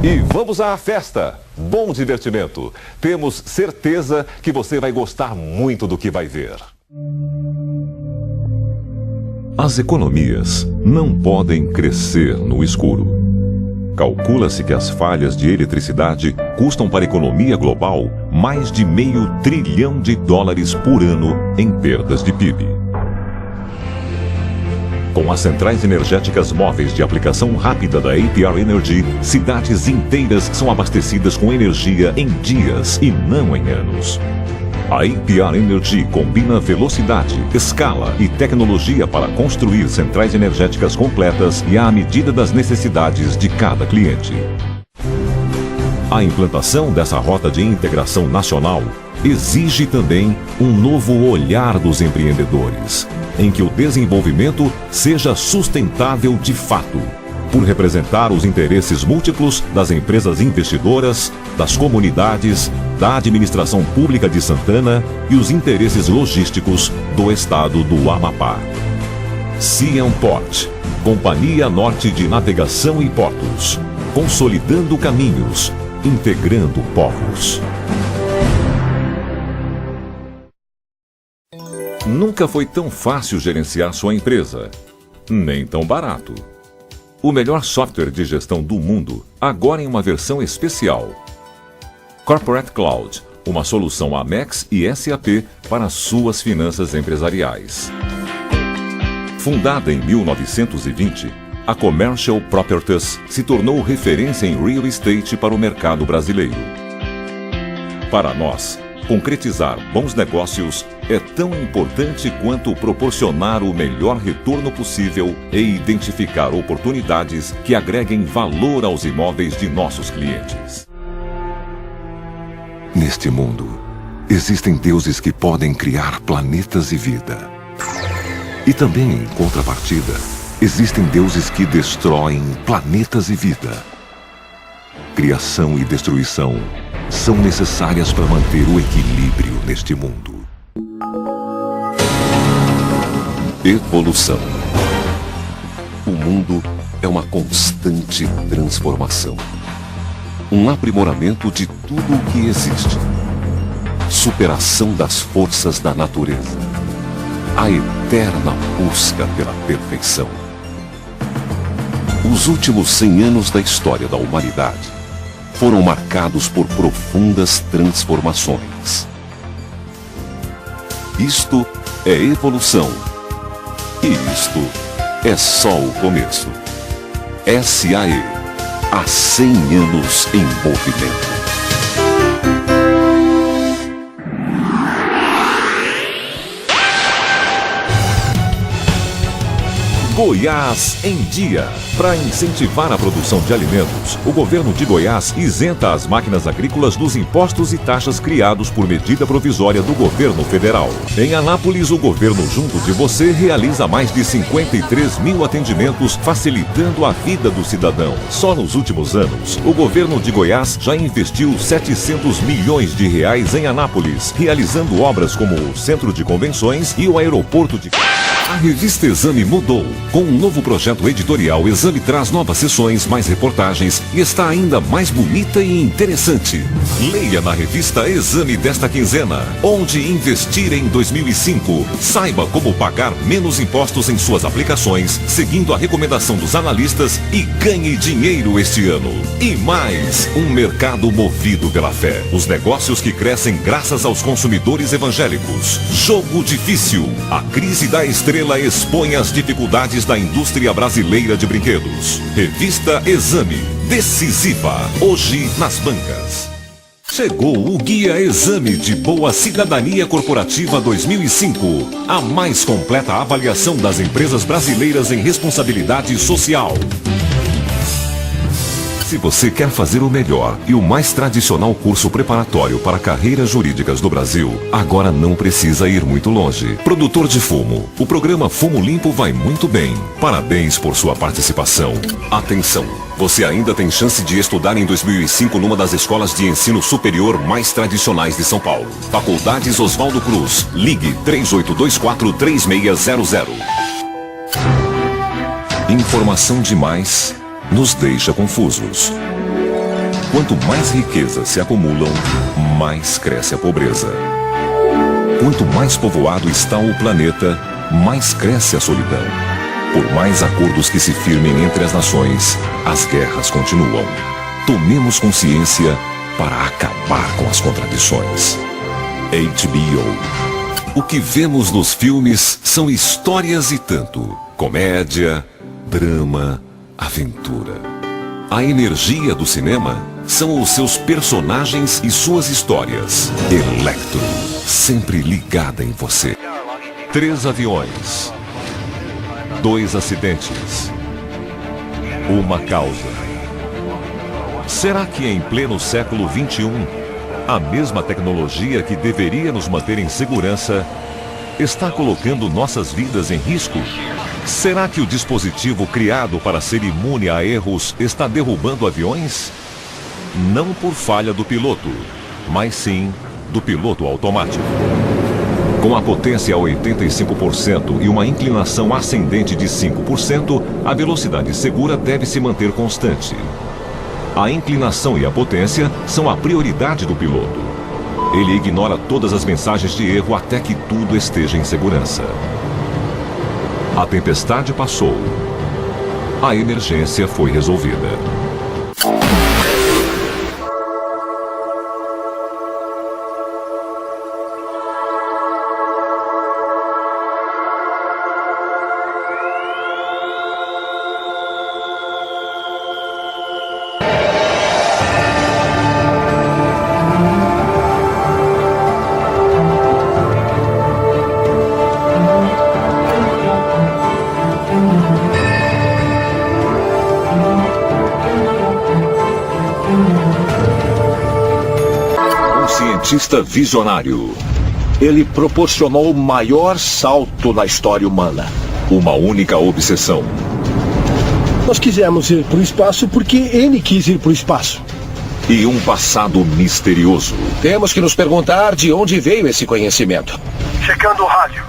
E vamos à festa! Bom divertimento! Temos certeza que você vai gostar muito do que vai ver. As economias não podem crescer no escuro. Calcula-se que as falhas de eletricidade custam para a economia global mais de $500 bilhão por ano em perdas de PIB. Com as centrais energéticas móveis de aplicação rápida da APR Energy, cidades inteiras são abastecidas com energia em dias e não em anos. A APR Energy combina velocidade, escala e tecnologia para construir centrais energéticas completas e à medida das necessidades de cada cliente. A implantação dessa rota de integração nacional exige também um novo olhar dos empreendedores, em que o desenvolvimento seja sustentável de fato, por representar os interesses múltiplos das empresas investidoras, das comunidades, da administração pública de Santana e os interesses logísticos do estado do Amapá. Ciamport, Companhia Norte de Navegação e Portos, consolidando caminhos, integrando povos. Nunca foi tão fácil gerenciar sua empresa, nem tão barato. O melhor software de gestão do mundo, agora em uma versão especial. Corporate Cloud, uma solução Amex e SAP para suas finanças empresariais. Fundada em 1920, a Commercial Properties se tornou referência em real estate para o mercado brasileiro. Para nós, concretizar bons negócios é tão importante quanto proporcionar o melhor retorno possível e identificar oportunidades que agreguem valor aos imóveis de nossos clientes. Neste mundo, existem deuses que podem criar planetas e vida. E também, em contrapartida, existem deuses que destroem planetas e vida. Criação e destruição são necessárias para manter o equilíbrio neste mundo. Evolução. O mundo é uma constante transformação. Um aprimoramento de tudo o que existe. Superação das forças da natureza. A eterna busca pela perfeição. Os últimos 100 anos da história da humanidade foram marcados por profundas transformações. Isto é evolução. E isto é só o começo. SAE, há 100 anos em movimento. Goiás em Dia. Para incentivar a produção de alimentos, o governo de Goiás isenta as máquinas agrícolas dos impostos e taxas criados por medida provisória do governo federal. Em Anápolis, o governo junto de você realiza mais de 53 mil atendimentos, facilitando a vida do cidadão. Só nos últimos anos, o governo de Goiás já investiu 700 milhões de reais em Anápolis, realizando obras como o Centro de Convenções e o Aeroporto de... A revista Exame mudou. Com um novo projeto editorial, Exame traz novas sessões, mais reportagens e está ainda mais bonita e interessante. Leia na revista Exame desta quinzena, Onde Investir em 2005. Saiba como pagar menos impostos em suas aplicações, seguindo a recomendação dos analistas e ganhe dinheiro este ano. E mais, um mercado movido pela fé. Os negócios que crescem graças aos consumidores evangélicos. Jogo difícil. A crise da estrela expõe as dificuldades da indústria brasileira de brinquedos. Revista Exame, decisiva, hoje nas bancas. Chegou o Guia Exame de Boa Cidadania Corporativa 2005, a mais completa avaliação das empresas brasileiras em responsabilidade social. Se você quer fazer o melhor e o mais tradicional curso preparatório para carreiras jurídicas do Brasil, agora não precisa ir muito longe. Produtor de fumo, o programa Fumo Limpo vai muito bem. Parabéns por sua participação. Atenção, você ainda tem chance de estudar em 2005 numa das escolas de ensino superior mais tradicionais de São Paulo. Faculdades Oswaldo Cruz. Ligue 3824-3600. Informação demais nos deixa confusos. Quanto mais riquezas se acumulam, mais cresce a pobreza. Quanto mais povoado está o planeta, mais cresce a solidão. Por mais acordos que se firmem entre as nações, as guerras continuam. Tomemos consciência para acabar com as contradições. HBO. O que vemos nos filmes são histórias e tanto. Comédia, drama, aventura. A energia do cinema são os seus personagens e suas histórias. Electro, sempre ligada em você. 3 aviões. 2 acidentes. Uma causa. Será que em pleno século XXI, a mesma tecnologia que deveria nos manter em segurança está colocando nossas vidas em risco? Será que o dispositivo criado para ser imune a erros está derrubando aviões? Não por falha do piloto, mas sim do piloto automático. Com a potência a 85% e uma inclinação ascendente de 5%, a velocidade segura deve se manter constante. A inclinação e a potência são a prioridade do piloto. Ele ignora todas as mensagens de erro até que tudo esteja em segurança. A tempestade passou. A emergência foi resolvida. Cientista visionário. Ele proporcionou o maior salto na história humana. Uma única obsessão. Nós quisemos ir para o espaço porque ele quis ir para o espaço. E um passado misterioso. Temos que nos perguntar de onde veio esse conhecimento. Checando o rádio.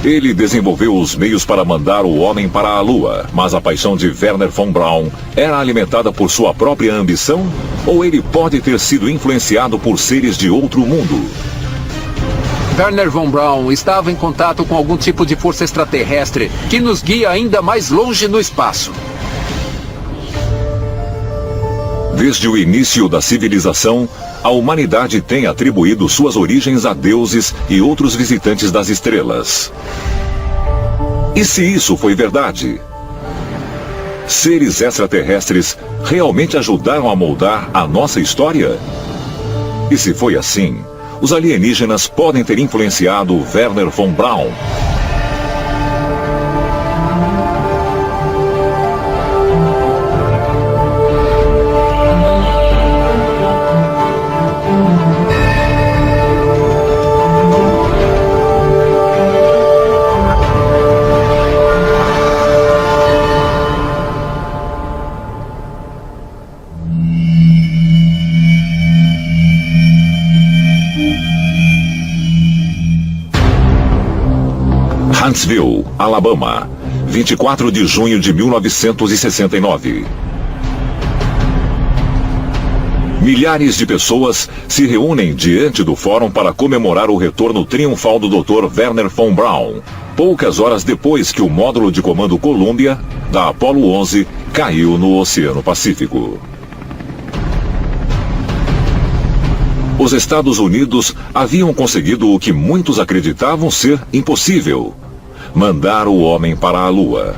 Ele desenvolveu os meios para mandar o homem para a Lua, mas a paixão de Wernher von Braun era alimentada por sua própria ambição? Ou ele pode ter sido influenciado por seres de outro mundo? Wernher von Braun estava em contato com algum tipo de força extraterrestre que nos guia ainda mais longe no espaço. Desde o início da civilização, a humanidade tem atribuído suas origens a deuses e outros visitantes das estrelas. E se isso foi verdade? Seres extraterrestres realmente ajudaram a moldar a nossa história? E se foi assim, os alienígenas podem ter influenciado Wernher von Braun? Huntsville, Alabama, 24 de junho de 1969. Milhares de pessoas se reúnem diante do fórum para comemorar o retorno triunfal do Dr. Wernher von Braun, poucas horas depois que o módulo de comando Columbia, da Apollo 11, caiu no Oceano Pacífico. Os Estados Unidos haviam conseguido o que muitos acreditavam ser impossível: mandar o homem para a Lua.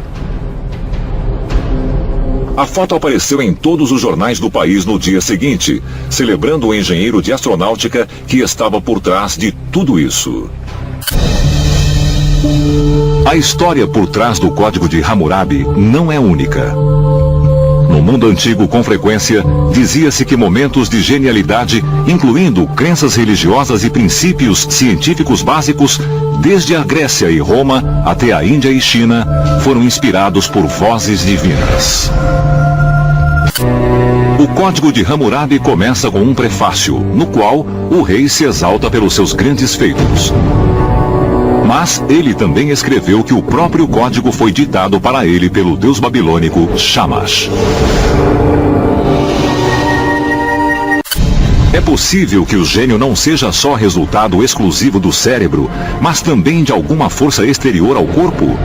A foto apareceu em todos os jornais do país no dia seguinte, celebrando o engenheiro de astronáutica que estava por trás de tudo isso. A história por trás do Código de Hammurabi não é única. No mundo antigo, com frequência, dizia-se que momentos de genialidade, incluindo crenças religiosas e princípios científicos básicos, desde a Grécia e Roma até a Índia e China, foram inspirados por vozes divinas. O Código de Hammurabi começa com um prefácio, no qual o rei se exalta pelos seus grandes feitos. Mas ele também escreveu que o próprio código foi ditado para ele pelo deus babilônico Shamash. É possível que o gênio não seja só resultado exclusivo do cérebro, mas também de alguma força exterior ao corpo?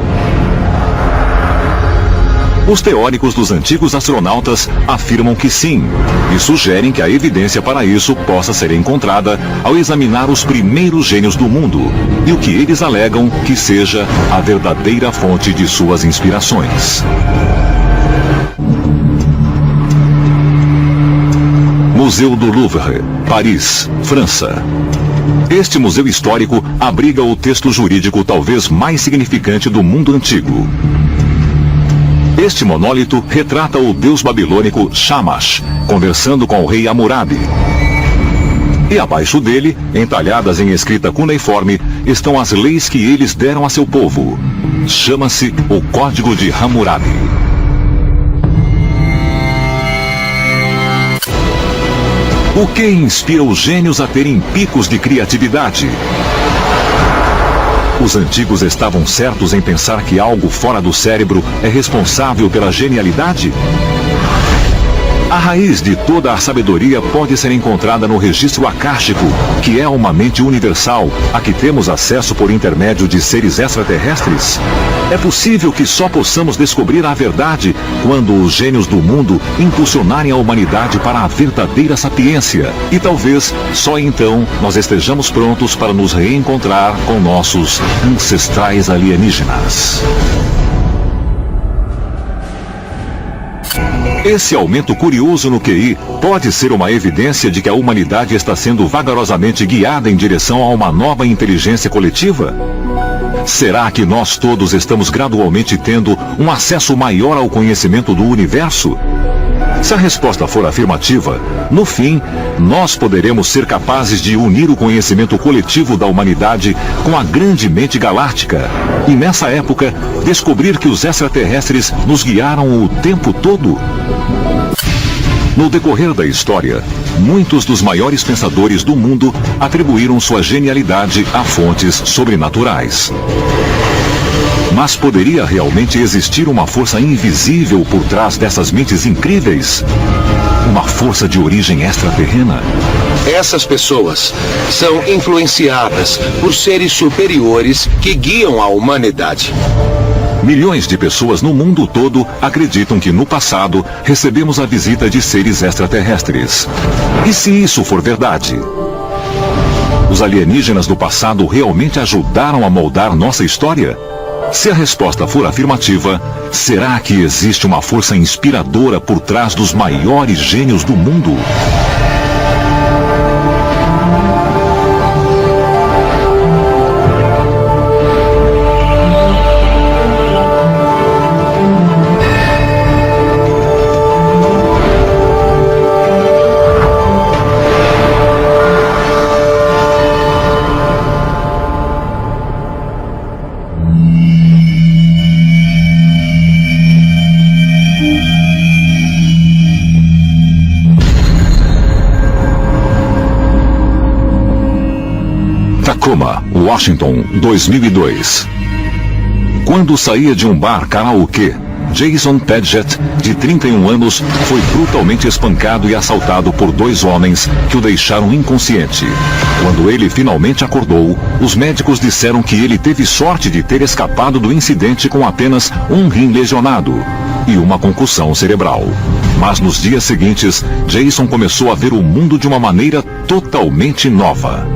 Os teóricos dos antigos astronautas afirmam que sim, e sugerem que a evidência para isso possa ser encontrada ao examinar os primeiros gênios do mundo, e o que eles alegam que seja a verdadeira fonte de suas inspirações. Museu do Louvre, Paris, França. Este museu histórico abriga o texto jurídico talvez mais significante do mundo antigo. Este monólito retrata o deus babilônico Shamash, conversando com o rei Hammurabi. E abaixo dele, entalhadas em escrita cuneiforme, estão as leis que eles deram a seu povo. Chama-se o Código de Hammurabi. O que inspira os gênios a terem picos de criatividade? Os antigos estavam certos em pensar que algo fora do cérebro é responsável pela genialidade? A raiz de toda a sabedoria pode ser encontrada no registro acástico, que é uma mente universal, a que temos acesso por intermédio de seres extraterrestres. É possível que só possamos descobrir a verdade quando os gênios do mundo impulsionarem a humanidade para a verdadeira sapiência. E talvez só então nós estejamos prontos para nos reencontrar com nossos ancestrais alienígenas. Esse aumento curioso no QI pode ser uma evidência de que a humanidade está sendo vagarosamente guiada em direção a uma nova inteligência coletiva? Será que nós todos estamos gradualmente tendo um acesso maior ao conhecimento do universo? Se a resposta for afirmativa, no fim, nós poderemos ser capazes de unir o conhecimento coletivo da humanidade com a grande mente galáctica. E nessa época, descobrir que os extraterrestres nos guiaram o tempo todo. No decorrer da história, muitos dos maiores pensadores do mundo atribuíram sua genialidade a fontes sobrenaturais. Mas poderia realmente existir uma força invisível por trás dessas mentes incríveis? Uma força de origem extraterrena? Essas pessoas são influenciadas por seres superiores que guiam a humanidade. Milhões de pessoas no mundo todo acreditam que no passado recebemos a visita de seres extraterrestres. E se isso for verdade? Os alienígenas do passado realmente ajudaram a moldar nossa história? Se a resposta for afirmativa, será que existe uma força inspiradora por trás dos maiores gênios do mundo? Tacoma, Washington, 2002. Quando saía de um bar karaokê, Jason Padgett, de 31 anos, foi brutalmente espancado e assaltado por dois homens que o deixaram inconsciente. Quando ele finalmente acordou, os médicos disseram que ele teve sorte de ter escapado do incidente com apenas um rim lesionado e uma concussão cerebral. Mas nos dias seguintes, Jason começou a ver o mundo de uma maneira totalmente nova.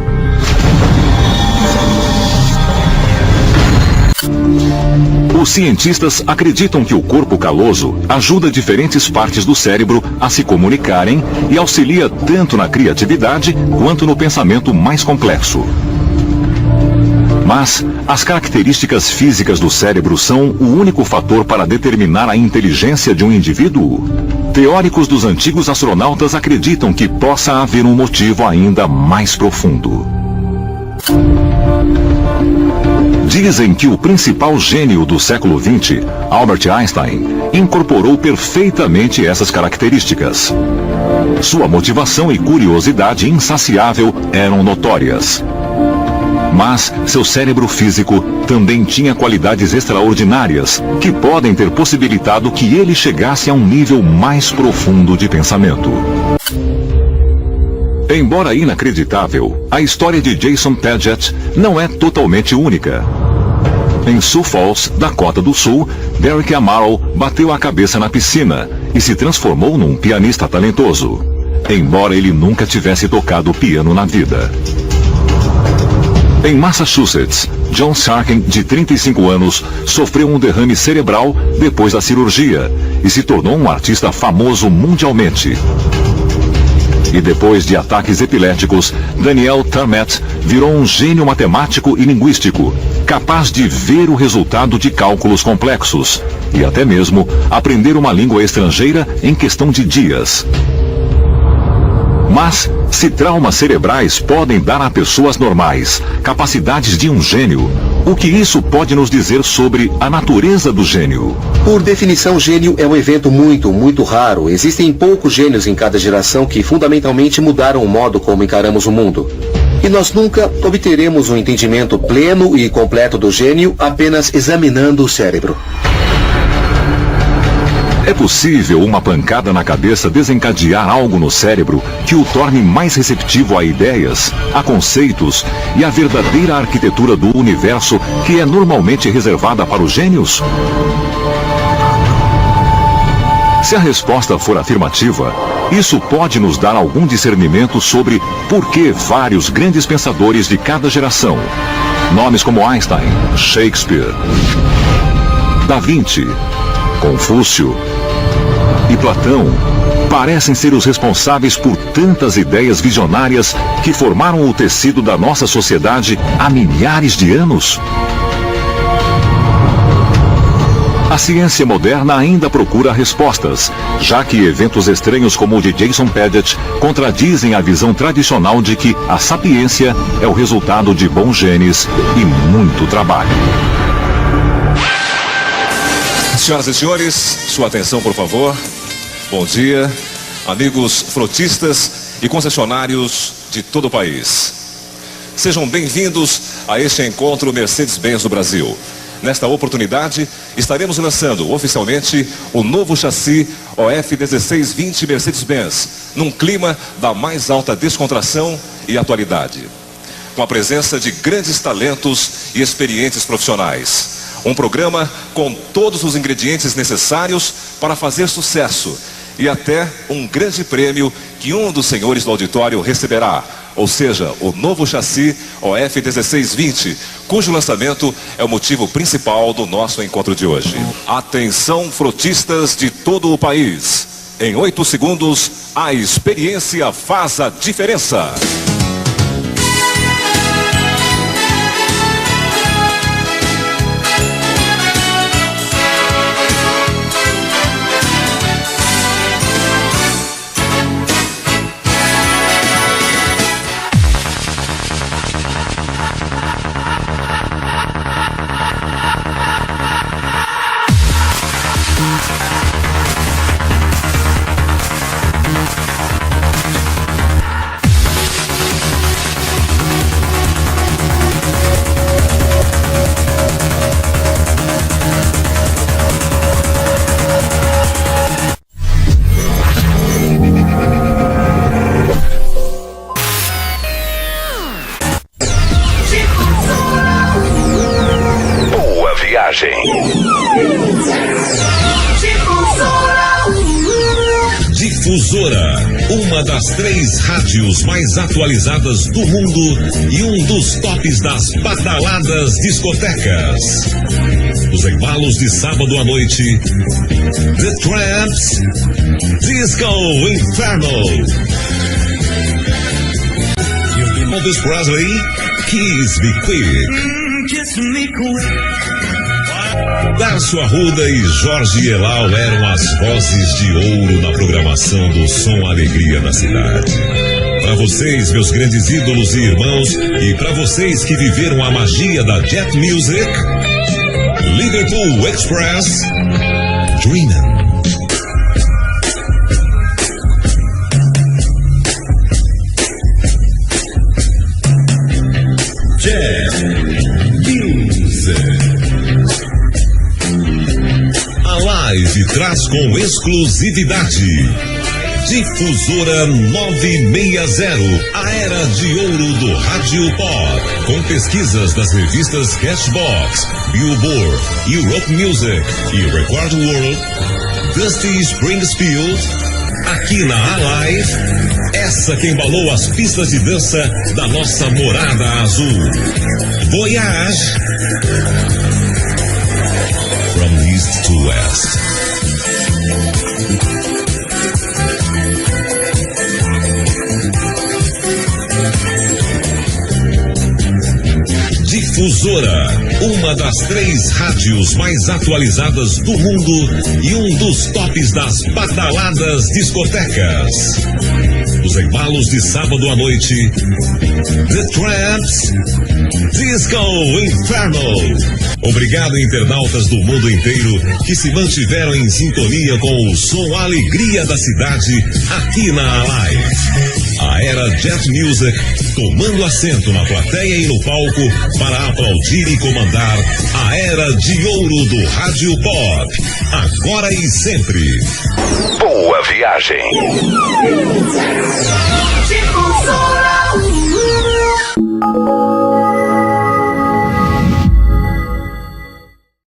Os cientistas acreditam que o corpo caloso ajuda diferentes partes do cérebro a se comunicarem e auxilia tanto na criatividade quanto no pensamento mais complexo. Mas as características físicas do cérebro são o único fator para determinar a inteligência de um indivíduo? Teóricos dos antigos astronautas acreditam que possa haver um motivo ainda mais profundo. Dizem que o principal gênio do século XX, Albert Einstein, incorporou perfeitamente essas características. Sua motivação e curiosidade insaciável eram notórias. Mas seu cérebro físico também tinha qualidades extraordinárias que podem ter possibilitado que ele chegasse a um nível mais profundo de pensamento. Embora inacreditável, a história de Jason Paget não é totalmente única. Em Sioux Falls, Dakota do Sul, Derek Amaro bateu a cabeça na piscina e se transformou num pianista talentoso, embora ele nunca tivesse tocado piano na vida. Em Massachusetts, John Sarkin, de 35 anos, sofreu um derrame cerebral depois da cirurgia e se tornou um artista famoso mundialmente. E depois de ataques epiléticos, Daniel Turmet virou um gênio matemático e linguístico, capaz de ver o resultado de cálculos complexos e até mesmo aprender uma língua estrangeira em questão de dias. Mas, se traumas cerebrais podem dar a pessoas normais capacidades de um gênio, o que isso pode nos dizer sobre a natureza do gênio? Por definição, gênio é um evento muito raro. Existem poucos gênios em cada geração que fundamentalmente mudaram o modo como encaramos o mundo. E nós nunca obteremos um entendimento pleno e completo do gênio apenas examinando o cérebro. É possível uma pancada na cabeça desencadear algo no cérebro que o torne mais receptivo a ideias, a conceitos e a verdadeira arquitetura do universo que é normalmente reservada para os gênios? Se a resposta for afirmativa, isso pode nos dar algum discernimento sobre por que vários grandes pensadores de cada geração, nomes como Einstein, Shakespeare, Da Vinci, Confúcio e Platão, parecem ser os responsáveis por tantas ideias visionárias que formaram o tecido da nossa sociedade há milhares de anos. A ciência moderna ainda procura respostas, já que eventos estranhos como o de Jason Paget contradizem a visão tradicional de que a sapiência é o resultado de bons genes e muito trabalho. Senhoras e senhores, sua atenção, por favor. Bom dia, amigos frotistas e concessionários de todo o país. Sejam bem-vindos a este encontro Mercedes-Benz do Brasil. Nesta oportunidade, estaremos lançando oficialmente o novo chassi OF1620 Mercedes-Benz, num clima da mais alta descontração e atualidade, com a presença de grandes talentos e experientes profissionais. Um programa com todos os ingredientes necessários para fazer sucesso e até um grande prêmio que um dos senhores do auditório receberá, ou seja, o novo chassi OF1620, cujo lançamento é o motivo principal do nosso encontro de hoje. Atenção, frotistas de todo o país. Em 8 segundos, a experiência faz a diferença. Difusora, uma das 3 rádios mais atualizadas do mundo e um dos tops das badaladas discotecas. Os embalos de sábado à noite, The Tramps, Disco Inferno. Elvis Presley, Kiss Me Quick. Kiss Me Quick. Darcio Arruda e Jorge Elal eram as vozes de ouro na programação do Som Alegria da cidade. Para vocês, meus grandes ídolos e irmãos, e para vocês que viveram a magia da Jet Music, Liverpool Express, Dreamin'. Jet Music. A live traz com exclusividade Difusora 960, a era de ouro do rádio pop, com pesquisas das revistas Cashbox, Billboard, Europe Music e Record World. Dusty Springfield, aqui na Alive, essa que embalou as pistas de dança da nossa morada azul. Voyage, from east to west. Difusora, uma das 3 rádios mais atualizadas do mundo e um dos tops das badaladas discotecas. Os embalos de sábado à noite, The Tramps, Disco Inferno. Obrigado, internautas do mundo inteiro que se mantiveram em sintonia com o som alegria da cidade aqui na Alive. A era Jet Music tomando assento na plateia e no palco para aplaudir e comandar a era de ouro do rádio pop, agora e sempre. Boa viagem.